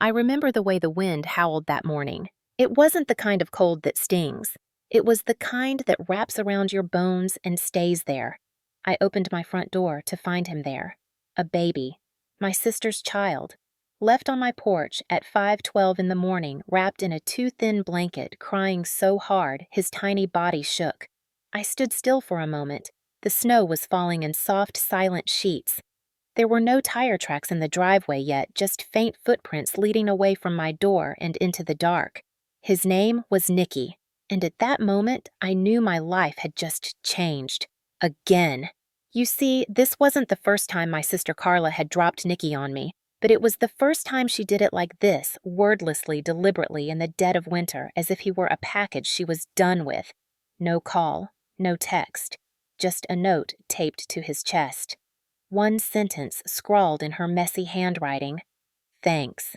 I remember the way the wind howled that morning. It wasn't the kind of cold that stings. It was the kind that wraps around your bones and stays there. I opened my front door to find him there. A baby. My sister's child. Left on my porch at 5:12 in the morning, wrapped in a too-thin blanket, crying so hard his tiny body shook. I stood still for a moment. The snow was falling in soft, silent sheets. There were no tire tracks in the driveway yet, just faint footprints leading away from my door and into the dark. His name was Nicky, and at that moment, I knew my life had just changed. Again. You see, this wasn't the first time my sister Carla had dropped Nicky on me, but it was the first time she did it like this, wordlessly, deliberately, in the dead of winter, as if he were a package she was done with. No call, no text, just a note taped to his chest. One sentence scrawled in her messy handwriting. Thanks.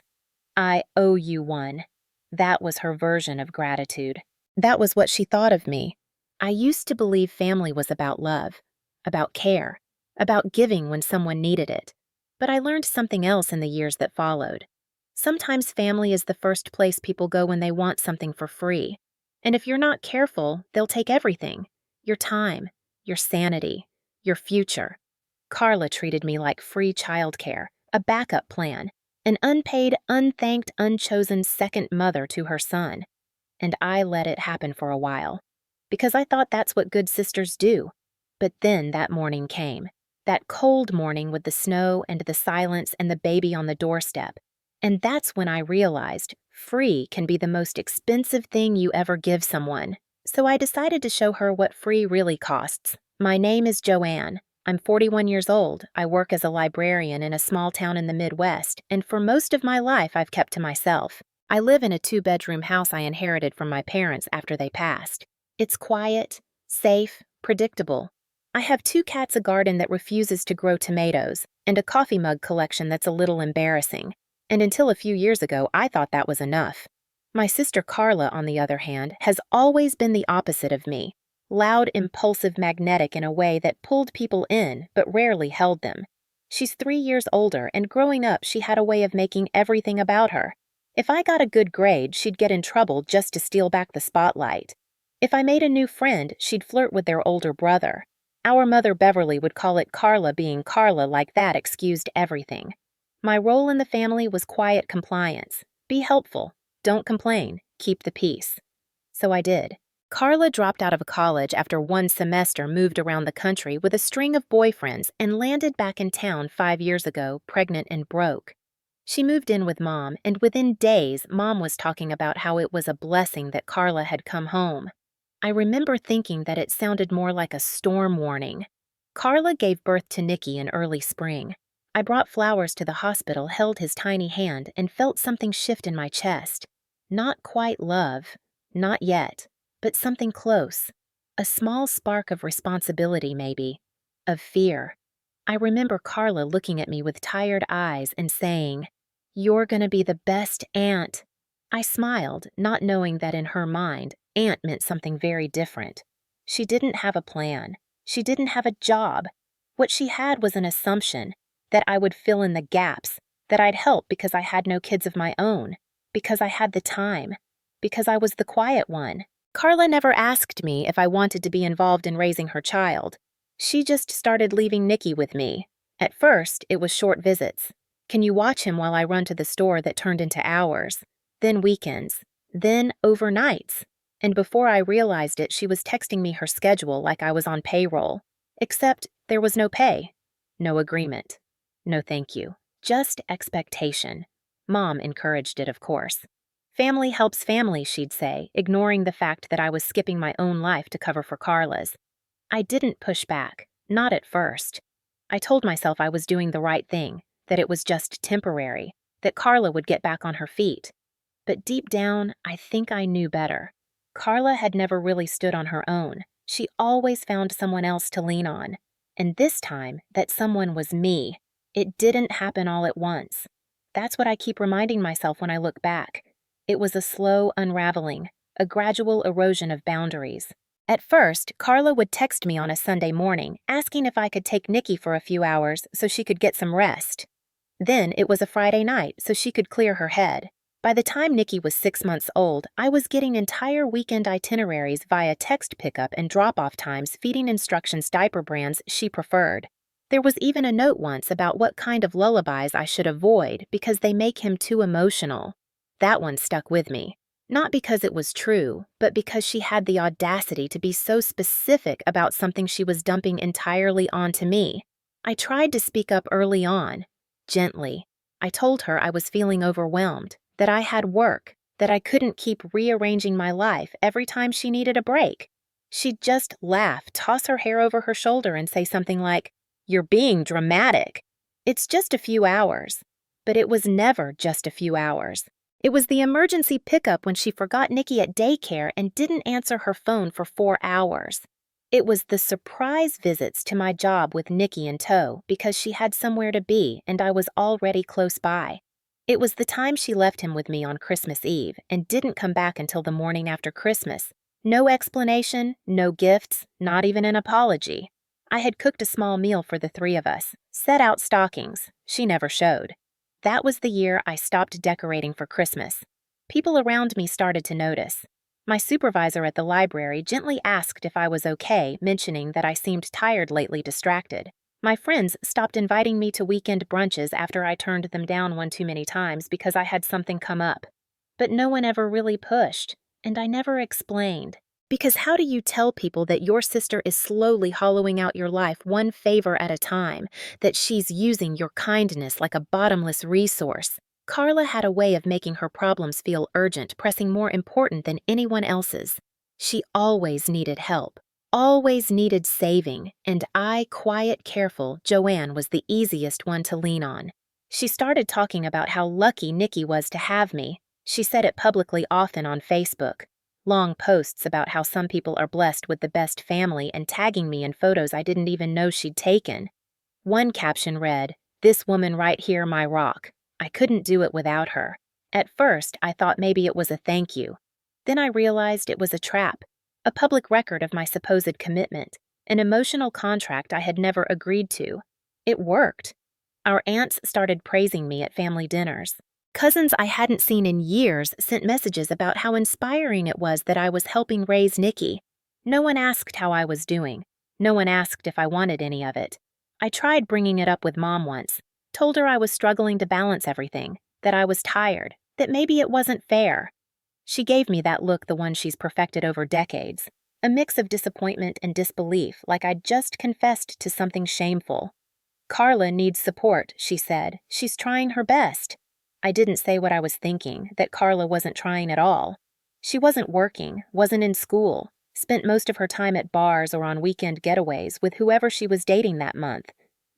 I owe you one. That was her version of gratitude. That was what she thought of me. I used to believe family was about love, about care, about giving when someone needed it. But I learned something else in the years that followed. Sometimes family is the first place people go when they want something for free. And if you're not careful, they'll take everything. Your time, your sanity, your future. Carla treated me like free childcare, a backup plan, an unpaid, unthanked, unchosen second mother to her son. And I let it happen for a while, because I thought that's what good sisters do. But then that morning came, that cold morning with the snow and the silence and the baby on the doorstep. And that's when I realized free can be the most expensive thing you ever give someone. So I decided to show her what free really costs. My name is Joanne. I'm 41 years old. I work as a librarian in a small town in the Midwest, and for most of my life I've kept to myself. I live in a 2-bedroom house I inherited from my parents after they passed. It's quiet, safe, predictable. I have 2 cats, a garden that refuses to grow tomatoes, and a coffee mug collection that's a little embarrassing. And until a few years ago, I thought that was enough. My sister Carla, on the other hand, has always been the opposite of me. Loud, impulsive, magnetic in a way that pulled people in but rarely held them. She's 3 years older, and growing up she had a way of making everything about her. If I got a good grade, she'd get in trouble just to steal back the spotlight. If I made a new friend, she'd flirt with their older brother. Our mother Beverly would call it Carla being Carla, like that excused everything. My role in the family was quiet compliance. Be helpful. Don't complain. Keep the peace. So I did. Carla dropped out of college after 1 semester, moved around the country with a string of boyfriends, and landed back in town 5 years ago, pregnant and broke. She moved in with Mom, and within days, Mom was talking about how it was a blessing that Carla had come home. I remember thinking that it sounded more like a storm warning. Carla gave birth to Nicky in early spring. I brought flowers to the hospital, held his tiny hand, and felt something shift in my chest. Not quite love. Not yet. But something close. A small spark of responsibility, maybe. Of fear. I remember Carla looking at me with tired eyes and saying, "You're gonna be the best aunt." I smiled, not knowing that in her mind, aunt meant something very different. She didn't have a plan. She didn't have a job. What she had was an assumption that I would fill in the gaps, that I'd help because I had no kids of my own, because I had the time, because I was the quiet one. Carla never asked me if I wanted to be involved in raising her child. She just started leaving Nicky with me. At first, it was short visits. Can you watch him while I run to the store that turned into hours? Then weekends. Then overnights. And before I realized it, she was texting me her schedule like I was on payroll. Except there was no pay. No agreement. No thank you. Just expectation. Mom encouraged it, of course. Family helps family, she'd say, ignoring the fact that I was skipping my own life to cover for Carla's. I didn't push back, not at first. I told myself I was doing the right thing, that it was just temporary, that Carla would get back on her feet. But deep down, I think I knew better. Carla had never really stood on her own. She always found someone else to lean on. And this time, that someone was me. It didn't happen all at once. That's what I keep reminding myself when I look back. It was a slow unraveling, a gradual erosion of boundaries. At first, Carla would text me on a Sunday morning, asking if I could take Nicky for a few hours so she could get some rest. Then it was a Friday night, so she could clear her head. By the time Nikki was 6 months old, I was getting entire weekend itineraries via text pickup and drop-off times, feeding instructions, diaper brands she preferred. There was even a note once about what kind of lullabies I should avoid because they make him too emotional. That one stuck with me. Not because it was true, but because she had the audacity to be so specific about something she was dumping entirely onto me. I tried to speak up early on, gently. I told her I was feeling overwhelmed, that I had work, that I couldn't keep rearranging my life every time she needed a break. She'd just laugh, toss her hair over her shoulder, and say something like, "You're being dramatic. It's just a few hours." But it was never just a few hours. It was the emergency pickup when she forgot Nikki at daycare and didn't answer her phone for 4 hours. It was the surprise visits to my job with Nikki in tow because she had somewhere to be and I was already close by. It was the time she left him with me on Christmas Eve and didn't come back until the morning after Christmas. No explanation, no gifts, not even an apology. I had cooked a small meal for the three of us, set out stockings. She never showed. That was the year I stopped decorating for Christmas. People around me started to notice. My supervisor at the library gently asked if I was okay, mentioning that I seemed tired lately, distracted. My friends stopped inviting me to weekend brunches after I turned them down one too many times because I had something come up. But no one ever really pushed, and I never explained. Because how do you tell people that your sister is slowly hollowing out your life one favor at a time, that she's using your kindness like a bottomless resource? Carla had a way of making her problems feel urgent, pressing more important than anyone else's. She always needed help, always needed saving, and I, quiet, careful, Joanne was the easiest one to lean on. She started talking about how lucky Nikki was to have me. She said it publicly often on Facebook. Long posts about how some people are blessed with the best family and tagging me in photos I didn't even know she'd taken. One caption read, "This woman right here, my rock. I couldn't do it without her." At first, I thought maybe it was a thank you. Then I realized it was a trap, a public record of my supposed commitment, an emotional contract I had never agreed to. It worked. Our aunts started praising me at family dinners. Cousins I hadn't seen in years sent messages about how inspiring it was that I was helping raise Nikki. No one asked how I was doing. No one asked if I wanted any of it. I tried bringing it up with Mom once, told her I was struggling to balance everything, that I was tired, that maybe it wasn't fair. She gave me that look, the one she's perfected over decades, a mix of disappointment and disbelief, like I'd just confessed to something shameful. "Carla needs support," she said. "She's trying her best." I didn't say what I was thinking, that Carla wasn't trying at all. She wasn't working, wasn't in school, spent most of her time at bars or on weekend getaways with whoever she was dating that month.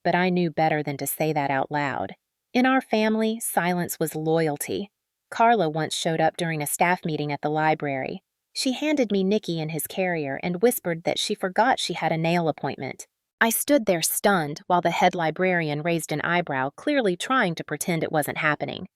But I knew better than to say that out loud. In our family, silence was loyalty. Carla once showed up during a staff meeting at the library. She handed me Nikki in his carrier and whispered that she forgot she had a nail appointment. I stood there stunned while the head librarian raised an eyebrow, clearly trying to pretend it wasn't happening.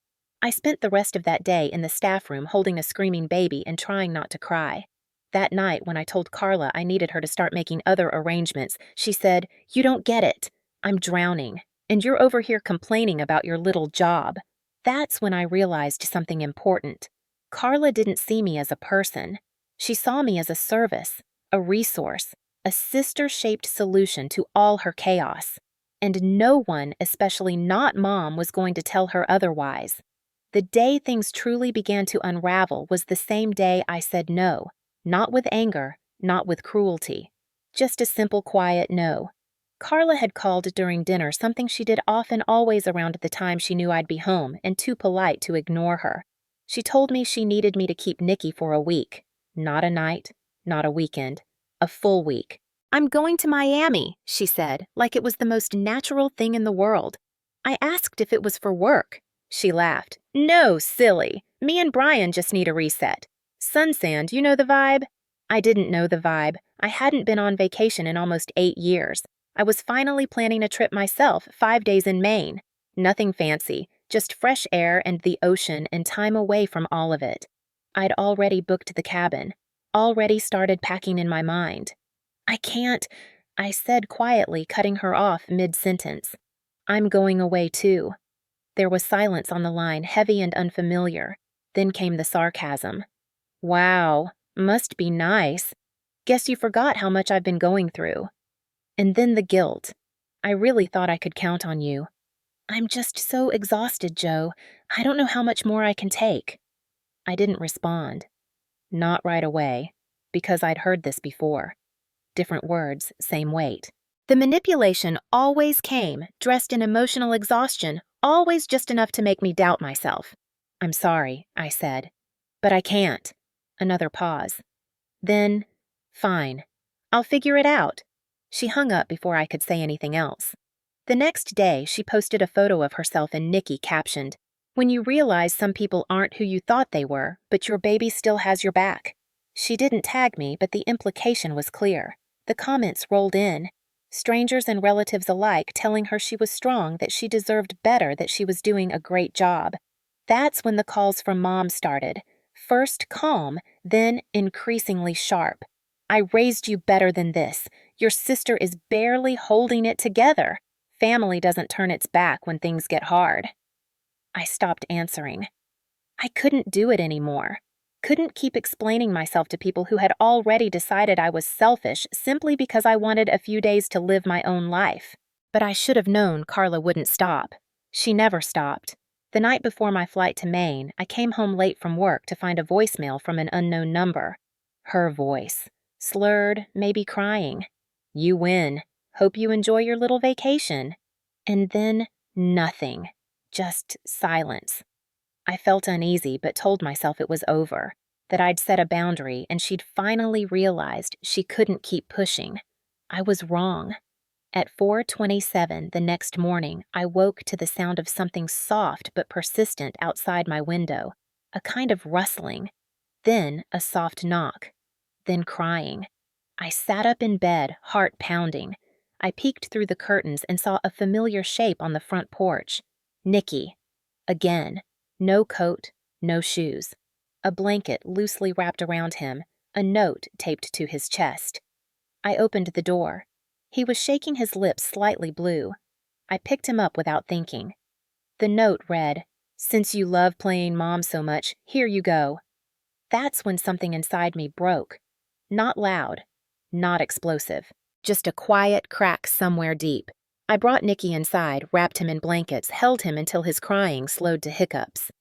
I spent the rest of that day in the staff room holding a screaming baby and trying not to cry. That night, when I told Carla I needed her to start making other arrangements, she said, "You don't get it. I'm drowning, and you're over here complaining about your little job." That's when I realized something important. Carla didn't see me as a person. She saw me as a service, a resource, a sister-shaped solution to all her chaos. And no one, especially not Mom, was going to tell her otherwise. The day things truly began to unravel was the same day I said no, not with anger, not with cruelty. Just a simple, quiet no. Carla had called during dinner, something she did often, always around the time she knew I'd be home and too polite to ignore her. She told me she needed me to keep Nikki for a week. Not a night, not a weekend, a full week. "I'm going to Miami," she said, like it was the most natural thing in the world. I asked if it was for work. She laughed. "No, silly. Me and Brian just need a reset. Sunsand, you know the vibe?" I didn't know the vibe. I hadn't been on vacation in almost 8 years. I was finally planning a trip myself, 5 days in Maine. Nothing fancy, just fresh air and the ocean and time away from all of it. I'd already booked the cabin, already started packing in my mind. "I can't," I said quietly, cutting her off mid-sentence. "I'm going away too." There was silence on the line, heavy and unfamiliar. Then came the sarcasm. Wow, must be nice. Guess you forgot how much I've been going through. And then the guilt. I really thought I could count on you. I'm just so exhausted, Joe. I don't know how much more I can take. I didn't respond. Not right away, because I'd heard this before. Different words, same weight. The manipulation always came, dressed in emotional exhaustion, always just enough to make me doubt myself. I'm sorry, I said. But I can't. Another pause. Then, fine. I'll figure it out. She hung up before I could say anything else. The next day, she posted a photo of herself and Nikki captioned, "When you realize some people aren't who you thought they were, but your baby still has your back." She didn't tag me, but the implication was clear. The comments rolled in. Strangers and relatives alike telling her she was strong, that she deserved better, that she was doing a great job. That's when the calls from Mom started. First calm, then increasingly sharp. I raised you better than this. Your sister is barely holding it together. Family doesn't turn its back when things get hard. I stopped answering. I couldn't do it anymore. Couldn't keep explaining myself to people who had already decided I was selfish simply because I wanted a few days to live my own life. But I should have known Carla wouldn't stop. She never stopped. The night before my flight to Maine, I came home late from work to find a voicemail from an unknown number. Her voice. Slurred, maybe crying. "You win. Hope you enjoy your little vacation." And then nothing. Just silence. I felt uneasy, but told myself it was over, that I'd set a boundary and she'd finally realized she couldn't keep pushing. I was wrong. At 4:27 the next morning, I woke to the sound of something soft but persistent outside my window, a kind of rustling, then a soft knock, then crying. I sat up in bed, heart pounding. I peeked through the curtains and saw a familiar shape on the front porch. Nicky. Again. No coat, no shoes. A blanket loosely wrapped around him, a note taped to his chest. I opened the door. He was shaking his lips slightly blue. I picked him up without thinking. The note read, "Since you love playing Mom so much, here you go." That's when something inside me broke. Not loud, not explosive, just a quiet crack somewhere deep. I brought Nicky inside, wrapped him in blankets, held him until his crying slowed to hiccups.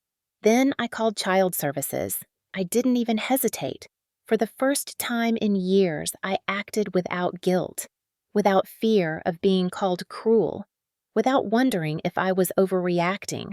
Then I called child services. I didn't even hesitate. For the first time in years, I acted without guilt, without fear of being called cruel, without wondering if I was overreacting,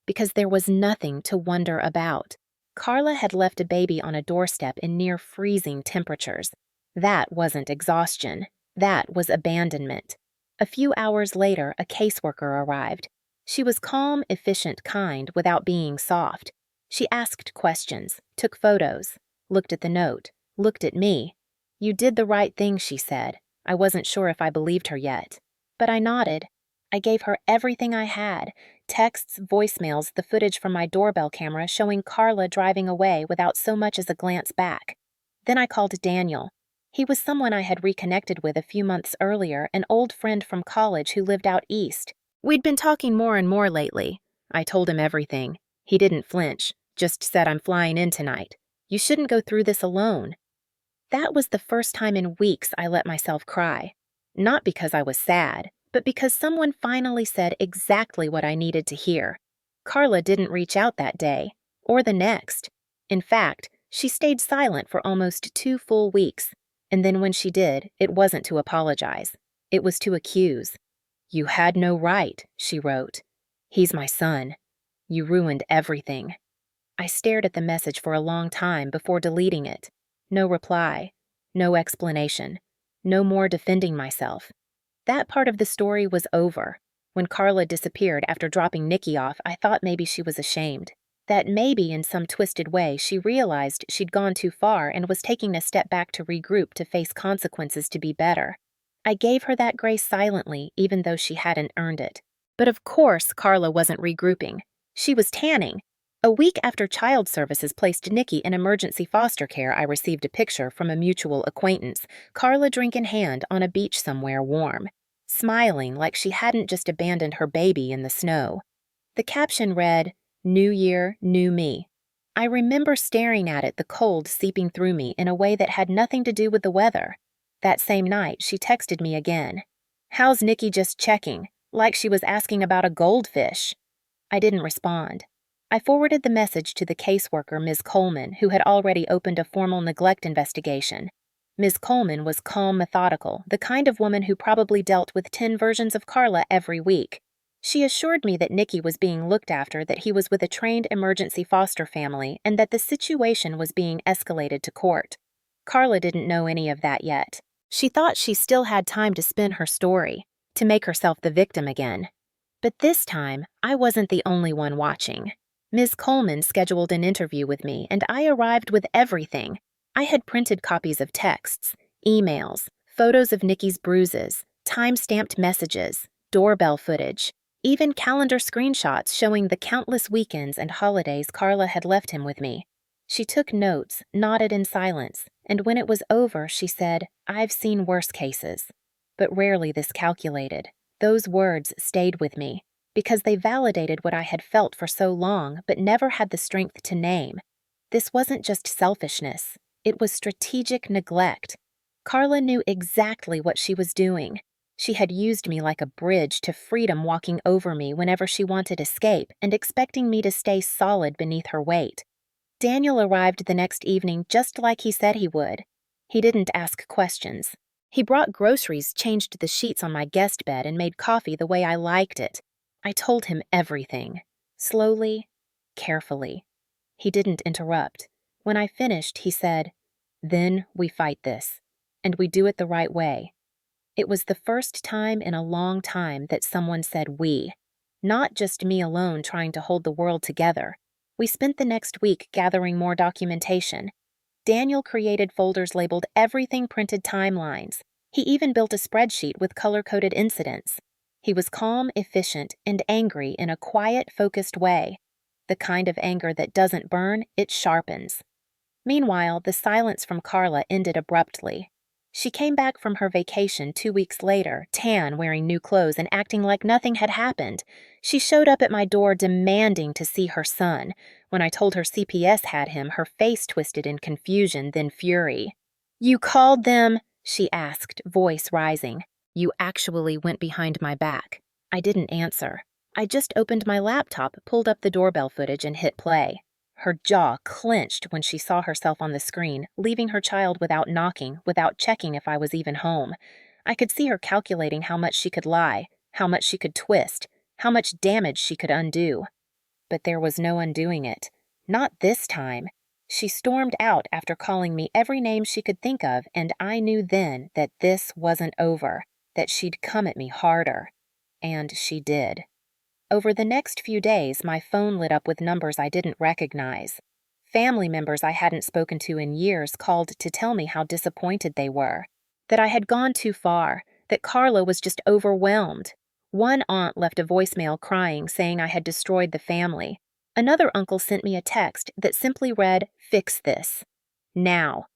because there was nothing to wonder about. Carla had left a baby on a doorstep in near freezing temperatures. That wasn't exhaustion. That was abandonment. A few hours later, a caseworker arrived. She was calm, efficient, kind, without being soft. She asked questions, took photos, looked at the note, looked at me. "You did the right thing," she said. I wasn't sure if I believed her yet. But I nodded. I gave her everything I had, texts, voicemails, the footage from my doorbell camera showing Carla driving away without so much as a glance back. Then I called Daniel. He was someone I had reconnected with a few months earlier, an old friend from college who lived out east. We'd been talking more and more lately. I told him everything. He didn't flinch, just said, "I'm flying in tonight. You shouldn't go through this alone." That was the first time in weeks I let myself cry. Not because I was sad, but because someone finally said exactly what I needed to hear. Carla didn't reach out that day, or the next. In fact, she stayed silent for almost 2 full weeks. And then when she did, it wasn't to apologize. It was to accuse. "You had no right," she wrote. "He's my son. You ruined everything." I stared at the message for a long time before deleting it. No reply. No explanation. No more defending myself. That part of the story was over. When Carla disappeared after dropping Nicky off, I thought maybe she was ashamed. That maybe in some twisted way she realized she'd gone too far and was taking a step back to regroup, to face consequences, to be better. I gave her that grace silently, even though she hadn't earned it. But of course Carla wasn't regrouping. She was tanning. A week after child services placed Nicky in emergency foster care, I received a picture from a mutual acquaintance, Carla drink in hand on a beach somewhere warm, smiling like she hadn't just abandoned her baby in the snow. The caption read, "New Year, New Me." I remember staring at it, the cold seeping through me in a way that had nothing to do with the weather. That same night, she texted me again. "How's Nikki, just checking?" Like she was asking about a goldfish. I didn't respond. I forwarded the message to the caseworker, Ms. Coleman, who had already opened a formal neglect investigation. Ms. Coleman was calm, methodical, the kind of woman who probably dealt with 10 versions of Carla every week. She assured me that Nikki was being looked after, that he was with a trained emergency foster family, and that the situation was being escalated to court. Carla didn't know any of that yet. She thought she still had time to spin her story, to make herself the victim again. But this time, I wasn't the only one watching. Ms. Coleman scheduled an interview with me, and I arrived with everything. I had printed copies of texts, emails, photos of Nikki's bruises, time-stamped messages, doorbell footage, even calendar screenshots showing the countless weekends and holidays Carla had left him with me. She took notes, nodded in silence, and when it was over, she said, "I've seen worse cases." But rarely this calculated. Those words stayed with me, because they validated what I had felt for so long but never had the strength to name. This wasn't just selfishness. It was strategic neglect. Carla knew exactly what she was doing. She had used me like a bridge to freedom, walking over me whenever she wanted escape and expecting me to stay solid beneath her weight. Daniel arrived the next evening just like he said he would. He didn't ask questions. He brought groceries, changed the sheets on my guest bed, and made coffee the way I liked it. I told him everything. Slowly, carefully. He didn't interrupt. When I finished, he said, "Then we fight this. And we do it the right way." It was the first time in a long time that someone said we. Not just me alone trying to hold the world together. We spent the next week gathering more documentation. Daniel created folders labeled everything, printed timelines. He even built a spreadsheet with color-coded incidents. He was calm, efficient, and angry in a quiet, focused way. The kind of anger that doesn't burn, it sharpens. Meanwhile, the silence from Carla ended abruptly. She came back from her vacation 2 weeks later, tan, wearing new clothes, and acting like nothing had happened. She showed up at my door demanding to see her son. When I told her CPS had him, her face twisted in confusion, then fury. "You called them?" she asked, voice rising. "You actually went behind my back." I didn't answer. I just opened my laptop, pulled up the doorbell footage, and hit play. Her jaw clenched when she saw herself on the screen, leaving her child without knocking, without checking if I was even home. I could see her calculating how much she could lie, how much she could twist, how much damage she could undo. But there was no undoing it. Not this time. She stormed out after calling me every name she could think of, and I knew then that this wasn't over, that she'd come at me harder. And she did. Over the next few days, my phone lit up with numbers I didn't recognize. Family members I hadn't spoken to in years called to tell me how disappointed they were, that I had gone too far, that Carla was just overwhelmed. One aunt left a voicemail crying, saying I had destroyed the family. Another uncle sent me a text that simply read, "Fix this. Now."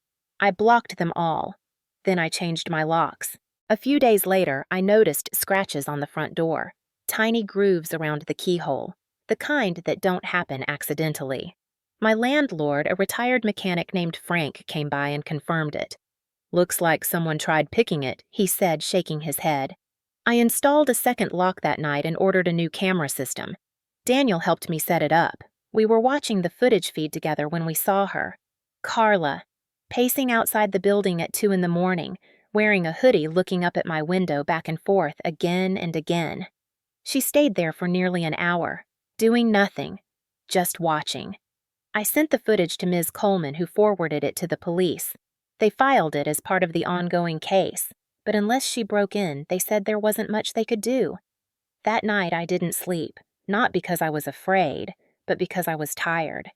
I blocked them all. Then I changed my locks. A few days later, I noticed scratches on the front door. Tiny grooves around the keyhole, the kind that don't happen accidentally. My landlord, a retired mechanic named Frank, came by and confirmed it. "Looks like someone tried picking it," he said, shaking his head. I installed a second lock that night and ordered a new camera system. Daniel helped me set it up. We were watching the footage feed together when we saw her. Carla, pacing outside the building at 2 in the morning, wearing a hoodie, looking up at my window back and forth again and again. She stayed there for nearly an hour, doing nothing, just watching. I sent the footage to Ms. Coleman, who forwarded it to the police. They filed it as part of the ongoing case, but unless she broke in, they said there wasn't much they could do. That night I didn't sleep, not because I was afraid, but because I was tired.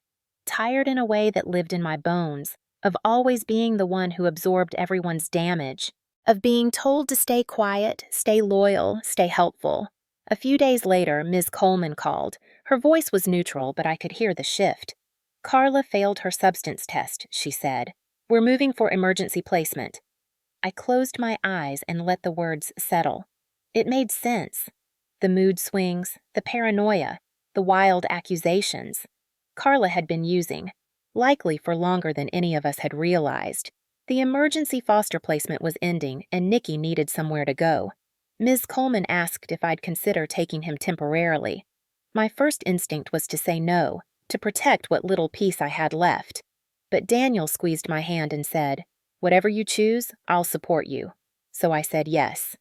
Tired in a way that lived in my bones, of always being the one who absorbed everyone's damage, of being told to stay quiet, stay loyal, stay helpful. A few days later, Ms. Coleman called. Her voice was neutral, but I could hear the shift. "Carla failed her substance test," she said. "We're moving for emergency placement." I closed my eyes and let the words settle. It made sense. The mood swings, the paranoia. the wild accusations. Carla had been using, likely for longer than any of us had realized. The emergency foster placement was ending, and Nicky needed somewhere to go. Ms. Coleman asked if I'd consider taking him temporarily. My first instinct was to say no, to protect what little peace I had left. But Daniel squeezed my hand and said, "Whatever you choose, I'll support you." So I said yes.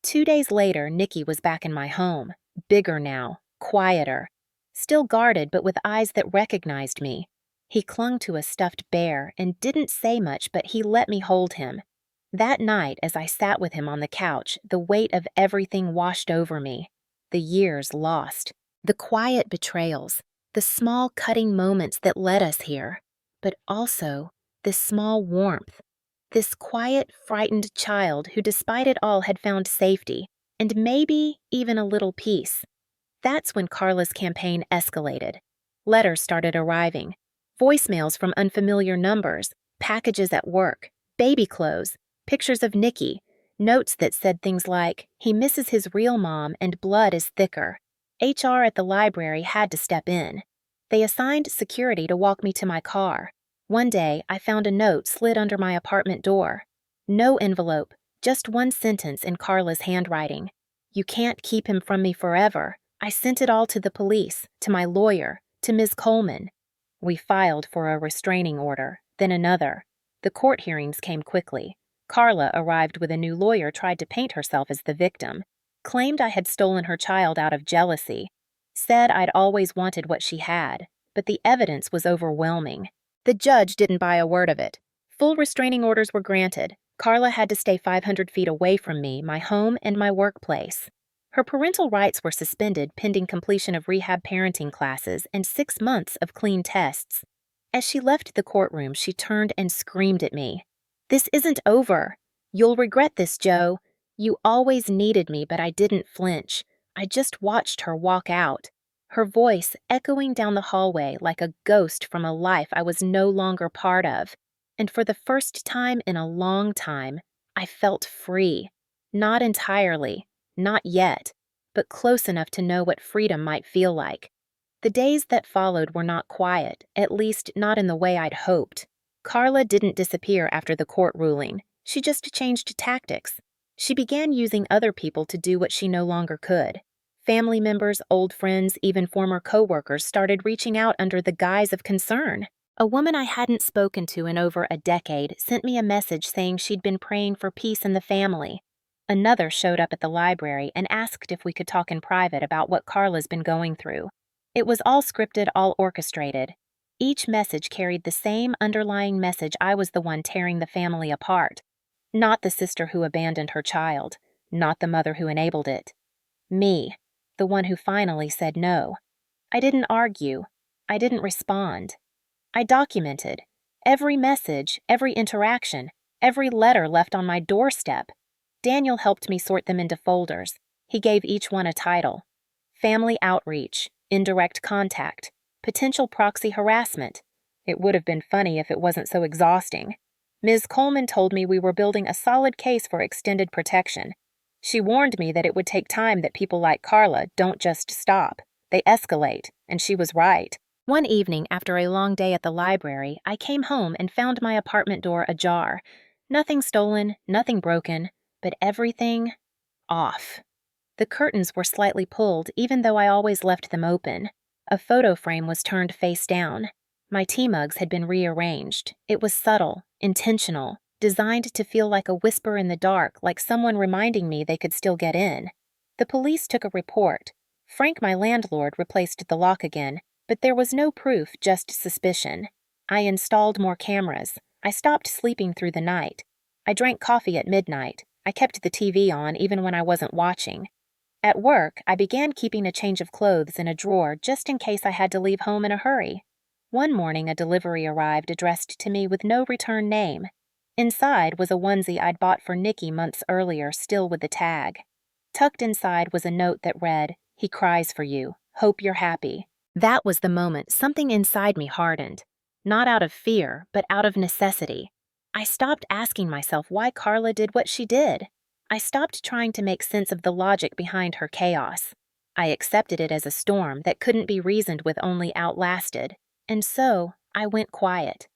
2 days later, Nicky was back in my home, bigger now, quieter, still guarded but with eyes that recognized me. He clung to a stuffed bear and didn't say much, but he let me hold him. That night, as I sat with him on the couch, the weight of everything washed over me. The years lost, the quiet betrayals, the small cutting moments that led us here, but also this small warmth, this quiet, frightened child who despite it all had found safety, and maybe even a little peace. That's when Carla's campaign escalated. Letters started arriving, voicemails from unfamiliar numbers, packages at work, baby clothes, pictures of Nicky, notes that said things like, "He misses his real mom and blood is thicker." HR at the library had to step in. They assigned security to walk me to my car. One day, I found a note slid under my apartment door. No envelope, just one sentence in Carla's handwriting. "You can't keep him from me forever." I sent it all to the police, to my lawyer, to Ms. Coleman. We filed for a restraining order, then another. The court hearings came quickly. Carla arrived with a new lawyer, tried to paint herself as the victim, claimed I had stolen her child out of jealousy, said I'd always wanted what she had, but the evidence was overwhelming. The judge didn't buy a word of it. Full restraining orders were granted. Carla had to stay 500 feet away from me, my home, and my workplace. Her parental rights were suspended pending completion of rehab parenting classes and 6 months of clean tests. As she left the courtroom, she turned and screamed at me. "This isn't over. You'll regret this, Joe. You always needed me, but I didn't flinch. I just watched her walk out." Her voice echoing down the hallway like a ghost from a life I was no longer part of. And for the first time in a long time, I felt free. Not entirely, not yet, but close enough to know what freedom might feel like. The days that followed were not quiet, at least not in the way I'd hoped. Carla didn't disappear after the court ruling. She just changed tactics. She began using other people to do what she no longer could. Family members, old friends, even former coworkers started reaching out under the guise of concern. A woman I hadn't spoken to in over a decade sent me a message saying she'd been praying for peace in the family. Another showed up at the library and asked if we could talk in private about what Carla's been going through. It was all scripted, all orchestrated. Each message carried the same underlying message: I was the one tearing the family apart. Not the sister who abandoned her child, not the mother who enabled it. Me, the one who finally said no. I didn't argue. I didn't respond. I documented every message, every interaction, every letter left on my doorstep. Daniel helped me sort them into folders. He gave each one a title: Family Outreach, Indirect Contact, Potential Proxy Harassment. It would have been funny if it wasn't so exhausting. Ms. Coleman told me we were building a solid case for extended protection. She warned me that it would take time, that people like Carla don't just stop. They escalate, and she was right. One evening, after a long day at the library, I came home and found my apartment door ajar. Nothing stolen, nothing broken, but everything off. The curtains were slightly pulled, even though I always left them open. A photo frame was turned face down. My tea mugs had been rearranged. It was subtle, intentional, designed to feel like a whisper in the dark, like someone reminding me they could still get in. The police took a report. Frank, my landlord, replaced the lock again, but there was no proof, just suspicion. I installed more cameras. I stopped sleeping through the night. I drank coffee at midnight. I kept the TV on even when I wasn't watching. At work, I began keeping a change of clothes in a drawer just in case I had to leave home in a hurry. One morning, a delivery arrived addressed to me with no return name. Inside was a onesie I'd bought for Nicky months earlier, still with the tag. Tucked inside was a note that read, "He cries for you. Hope you're happy." That was the moment something inside me hardened. Not out of fear, but out of necessity. I stopped asking myself why Carla did what she did. I stopped trying to make sense of the logic behind her chaos. I accepted it as a storm that couldn't be reasoned with, only outlasted, and so I went quiet,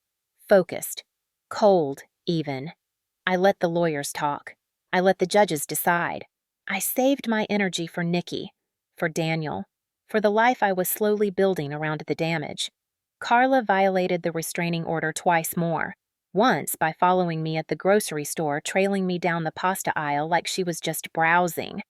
focused, cold even. I let the lawyers talk. I let the judges decide. I saved my energy for Nikki, for Daniel, for the life I was slowly building around the damage. Carla violated the restraining order twice more. Once by following me at the grocery store, trailing me down the pasta aisle like she was just browsing.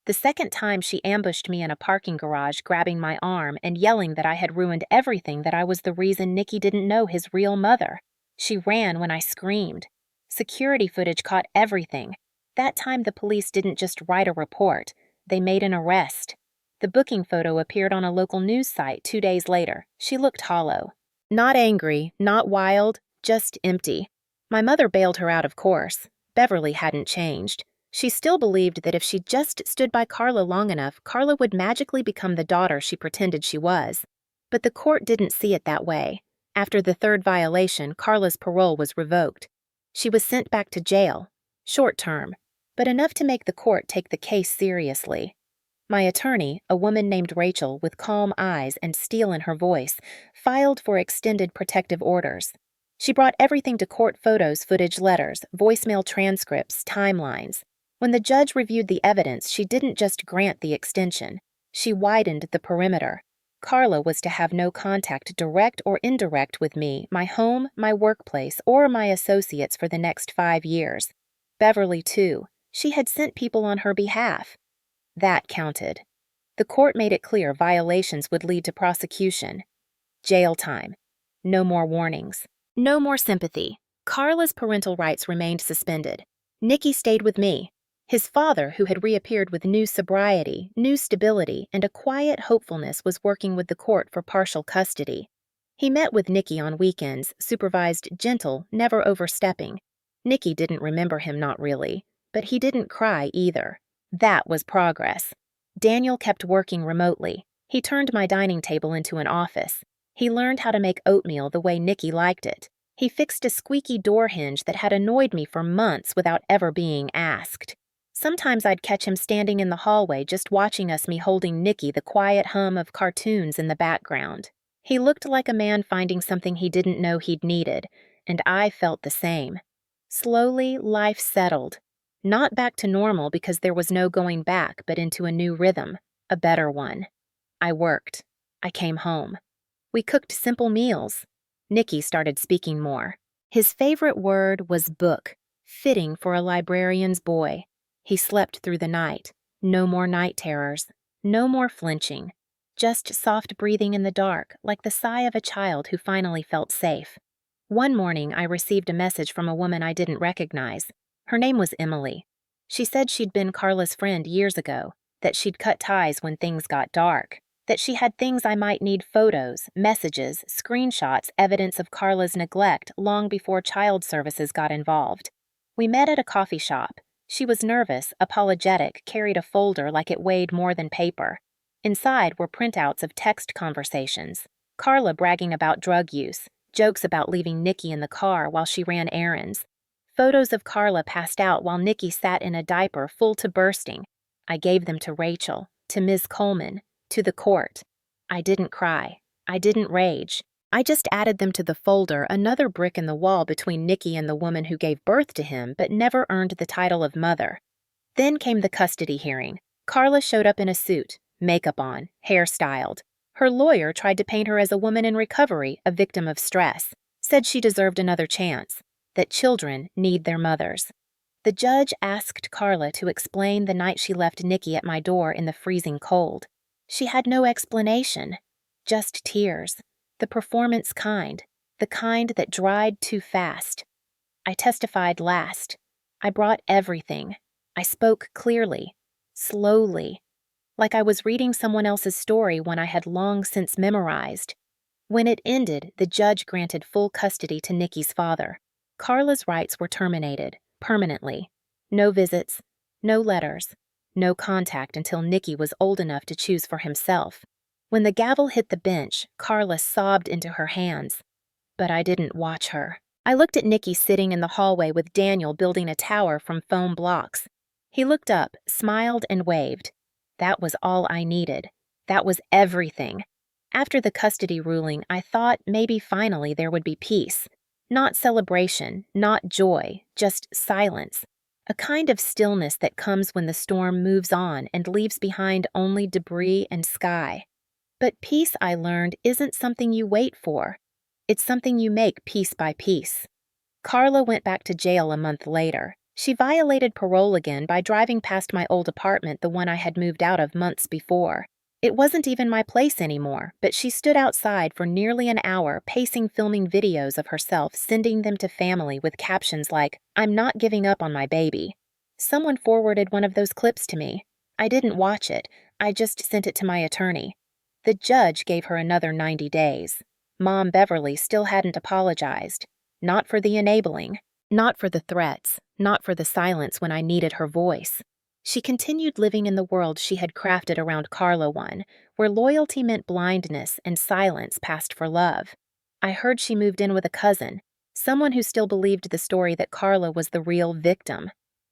The second time she ambushed me in a parking garage, grabbing my arm and yelling that I had ruined everything, that I was the reason Nikki didn't know his real mother. She ran when I screamed. Security footage caught everything. That time the police didn't just write a report, they made an arrest. The booking photo appeared on a local news site 2 days later. She looked hollow. Not angry, not wild, just empty. My mother bailed her out, of course. Beverly hadn't changed. She still believed that if she just stood by Carla long enough, Carla would magically become the daughter she pretended she was. But the court didn't see it that way. After the third violation, Carla's parole was revoked. She was sent back to jail, short term, but enough to make the court take the case seriously. My attorney, a woman named Rachel with calm eyes and steel in her voice, filed for extended protective orders. She brought everything to court: photos, footage, letters, voicemail transcripts, timelines. When the judge reviewed the evidence, she didn't just grant the extension. She widened the perimeter. Carla was to have no contact, direct or indirect, with me, my home, my workplace, or my associates for the next 5 years. Beverly, too. She had sent people on her behalf. That counted. The court made it clear violations would lead to prosecution. Jail time. No more warnings. No more sympathy. Carla's parental rights remained suspended. Nikki stayed with me. His father, who had reappeared with new sobriety, new stability, and a quiet hopefulness, was working with the court for partial custody. He met with Nikki on weekends, supervised, gentle, never overstepping. Nikki didn't remember him, not really, but he didn't cry either. That was progress. Daniel kept working remotely. He turned my dining table into an office. He learned how to make oatmeal the way Nikki liked it. He fixed a squeaky door hinge that had annoyed me for months without ever being asked. Sometimes I'd catch him standing in the hallway just watching us, me holding Nikki, the quiet hum of cartoons in the background. He looked like a man finding something he didn't know he'd needed, and I felt the same. Slowly, life settled. Not back to normal because there was no going back, but into a new rhythm, a better one. I worked. I came home. We cooked simple meals. Nikki started speaking more. His favorite word was book, fitting for a librarian's boy. He slept through the night. No more night terrors. No more flinching. Just soft breathing in the dark, like the sigh of a child who finally felt safe. One morning, I received a message from a woman I didn't recognize. Her name was Emily. She said she'd been Carla's friend years ago, that she'd cut ties when things got dark, that she had things I might need: photos, messages, screenshots, evidence of Carla's neglect long before child services got involved. We met at a coffee shop. She was nervous, apologetic, carried a folder like it weighed more than paper. Inside were printouts of text conversations, Carla bragging about drug use, jokes about leaving Nikki in the car while she ran errands, photos of Carla passed out while Nikki sat in a diaper full to bursting. I gave them to Rachel, to Ms. Coleman, to the court. I didn't cry. I didn't rage. I just added them to the folder, another brick in the wall between Nikki and the woman who gave birth to him but never earned the title of mother. Then came the custody hearing. Carla showed up in a suit, makeup on, hair styled. Her lawyer tried to paint her as a woman in recovery, a victim of stress, said she deserved another chance, that children need their mothers. The judge asked Carla to explain the night she left Nikki at my door in the freezing cold. She had no explanation, just tears. The performance kind, the kind that dried too fast. I testified last. I brought everything. I spoke clearly, slowly, like I was reading someone else's story one I had long since memorized. When it ended, the judge granted full custody to Nikki's father. Carla's rights were terminated, permanently. No visits, no letters, no contact until Nikki was old enough to choose for himself. When the gavel hit the bench, Carla sobbed into her hands. But I didn't watch her. I looked at Nikki sitting in the hallway with Daniel building a tower from foam blocks. He looked up, smiled, and waved. That was all I needed. That was everything. After the custody ruling, I thought maybe finally there would be peace. Not celebration, not joy, just silence. A kind of stillness that comes when the storm moves on and leaves behind only debris and sky. But peace, I learned, isn't something you wait for. It's something you make piece by piece. Carla went back to jail a month later. She violated parole again by driving past my old apartment, the one I had moved out of months before. It wasn't even my place anymore, but she stood outside for nearly an hour, pacing, filming videos of herself, sending them to family with captions like, "I'm not giving up on my baby." Someone forwarded one of those clips to me. I didn't watch it, I just sent it to my attorney. The judge gave her another 90 days. Mom Beverly still hadn't apologized. Not for the enabling, not for the threats, not for the silence when I needed her voice. She continued living in the world she had crafted around Carla one, where loyalty meant blindness and silence passed for love. I heard she moved in with a cousin, someone who still believed the story that Carla was the real victim.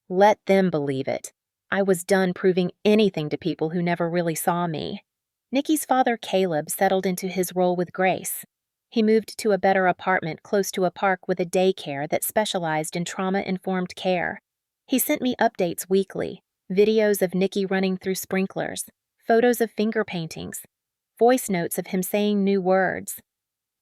Let them believe it. I was done proving anything to people who never really saw me. Nikki's father, Caleb, settled into his role with grace. He moved to a better apartment close to a park with a daycare that specialized in trauma-informed care. He sent me updates weekly, videos of Nikki running through sprinklers, photos of finger paintings, voice notes of him saying new words.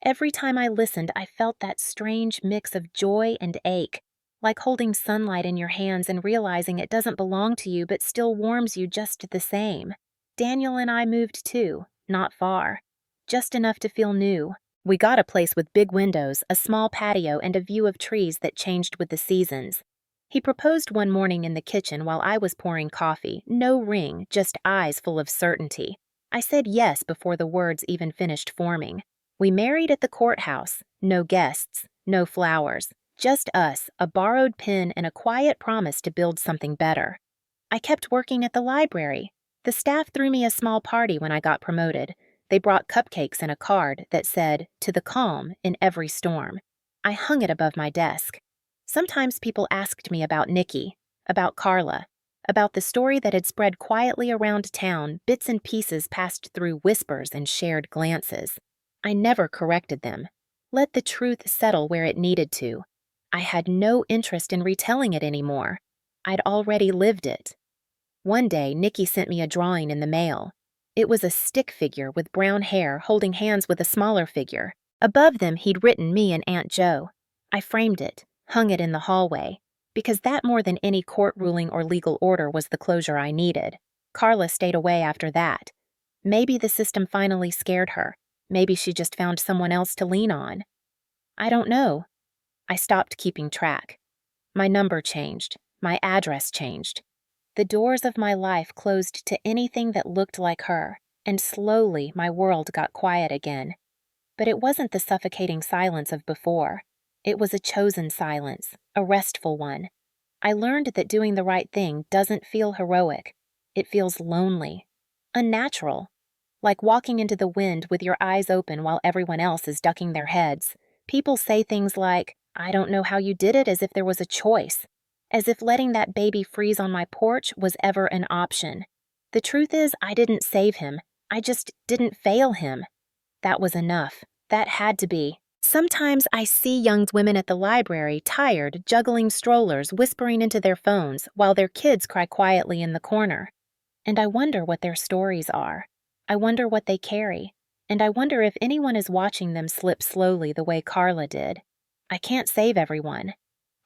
Every time I listened, I felt that strange mix of joy and ache, like holding sunlight in your hands and realizing it doesn't belong to you but still warms you just the same. Daniel and I moved too, not far, just enough to feel new. We got a place with big windows, a small patio, and a view of trees that changed with the seasons. He proposed one morning in the kitchen while I was pouring coffee, no ring, just eyes full of certainty. I said yes before the words even finished forming. We married at the courthouse, no guests, no flowers, just us, a borrowed pen, and a quiet promise to build something better. I kept working at the library. The staff threw me a small party when I got promoted. They brought cupcakes and a card that said, "To the calm in every storm." I hung it above my desk. Sometimes people asked me about Nikki, about Carla, about the story that had spread quietly around town, bits and pieces passed through whispers and shared glances. I never corrected them. Let the truth settle where it needed to. I had no interest in retelling it anymore. I'd already lived it. One day, Nikki sent me a drawing in the mail. It was a stick figure with brown hair holding hands with a smaller figure. Above them, he'd written me and Aunt Jo. I framed it, hung it in the hallway, because that more than any court ruling or legal order was the closure I needed. Carla stayed away after that. Maybe the system finally scared her. Maybe she just found someone else to lean on. I don't know. I stopped keeping track. My number changed. My address changed. The doors of my life closed to anything that looked like her, and slowly my world got quiet again. But it wasn't the suffocating silence of before. It was a chosen silence, a restful one. I learned that doing the right thing doesn't feel heroic. It feels lonely, unnatural, like walking into the wind with your eyes open while everyone else is ducking their heads. People say things like, "I don't know how you did it," as if there was a choice. As if letting that baby freeze on my porch was ever an option. The truth is, I didn't save him. I just didn't fail him. That was enough. That had to be. Sometimes I see young women at the library, tired, juggling strollers, whispering into their phones, while their kids cry quietly in the corner. And I wonder what their stories are. I wonder what they carry. And I wonder if anyone is watching them slip slowly the way Carla did. I can't save everyone.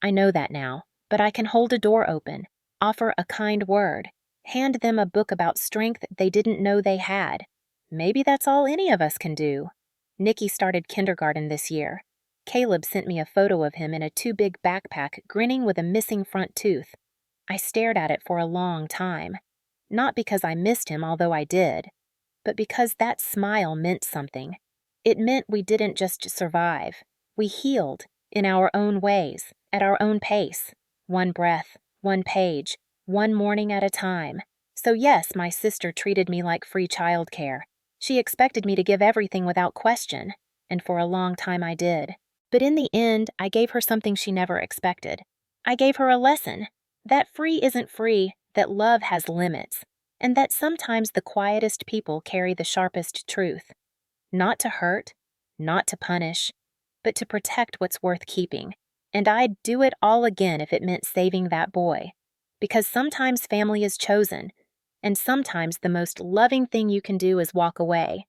I know that now. But I can hold a door open, offer a kind word, hand them a book about strength they didn't know they had. Maybe that's all any of us can do. Nikki started kindergarten this year. Caleb sent me a photo of him in a too big backpack, grinning with a missing front tooth. I stared at it for a long time. Not because I missed him, although I did, but because that smile meant something. It meant we didn't just survive. We healed, in our own ways, at our own pace. One breath, one page, one morning at a time. So yes, my sister treated me like free childcare. She expected me to give everything without question, and for a long time I did. But in the end, I gave her something she never expected. I gave her a lesson. That free isn't free, that love has limits. and that sometimes the quietest people carry the sharpest truth. Not to hurt, not to punish, but to protect what's worth keeping. And I'd do it all again if it meant saving that boy. Because sometimes family is chosen, and sometimes the most loving thing you can do is walk away.